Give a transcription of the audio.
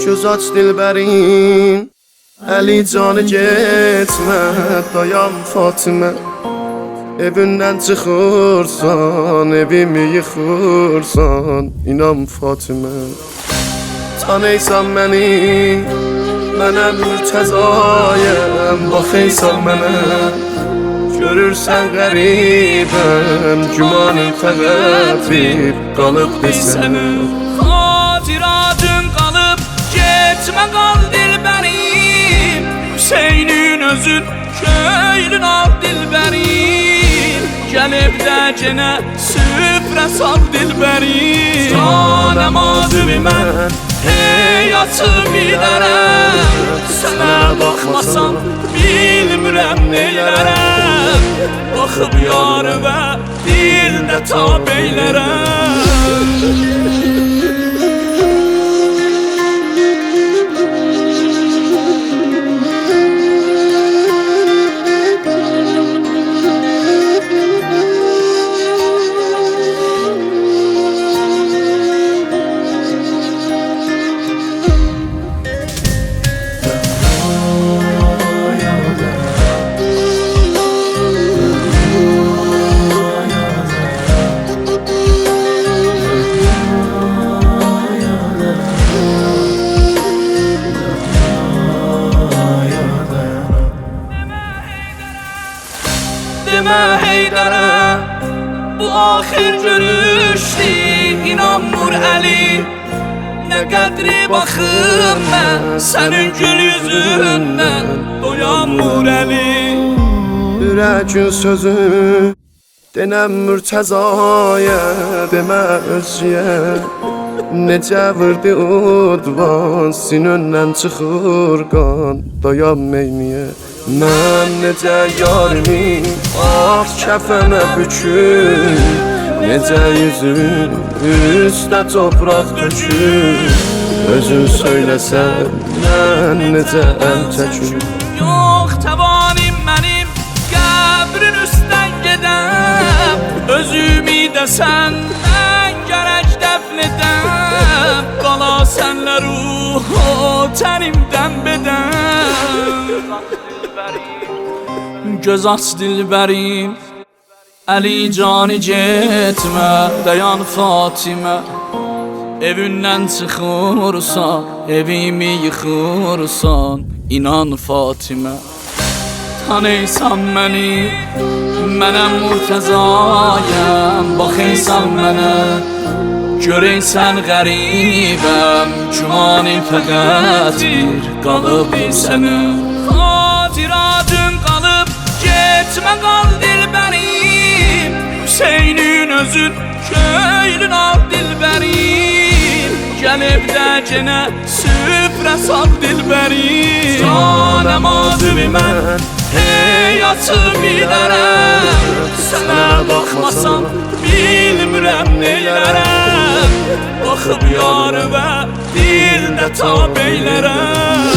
Göz aç dilbərim, Əli canı getmə, dayan Fatimə. Evindən çıxırsan, evimi yıxırsan, inan Fatimə. Tanıysan məni, mənəm Mürtəzayəm, baxıysan mənə. Görürsən qəribəm, gümanın fəqət bir qalıb desənə. Xatiratın qalıb, getmə qal dilbərim. Hüseynin özün, köylün al dilbərim. Gəlib də genə süfrə sal dilbərim. Canəm adıvi mən, heyatı bilərəm. Sənə baxmasam, bilmirəm neylərəm. Baxıb yarı və dildə tab eylərəm. Demə Heydərə, bu axir görüşdü, inanmır Əli. Nə qədri baxım mən, sənin gül yüzündən doyanmır Əli. Ürəkin sözü, denəm Mürtəzaya, demə özcüyə. Necə vurdu udvan, sinöndən çıxır qan, dayan meymiyə. Mən necə yarimi ah kəfənə bükür, necə yüzün üstə topraq dökür. Özün söyləsən, mən necə əl çəkür. Yox təvanim mənim, qəbrin üstdən gedəm. Özümü desən, mən gərək dəfn edəm. Qala sənlə ruhu tənimdən bedəm. Göz aç dilbərim, Əli canı getmə, dayan Fatimə. Evindən çıxırsan, evimi yıxırsan, inan Fatimə. Tanıysan məni, mənəm Mürtəzayəm, baxıysan mənə. Görəysən qəribəm, gümanın fəqət bir qalıb sənə. Xatiratın qalıb, getmə qal dilbərim. Hüseynin özün, köylün al dilbərim. Gəlib də genə süfrə sal dilbərim. Canəm adıvi mən, heyatı bilərəm. Sənə baxmasam, bilmirəm neylərəm. Baxıb yarı və dildə tab eylərəm.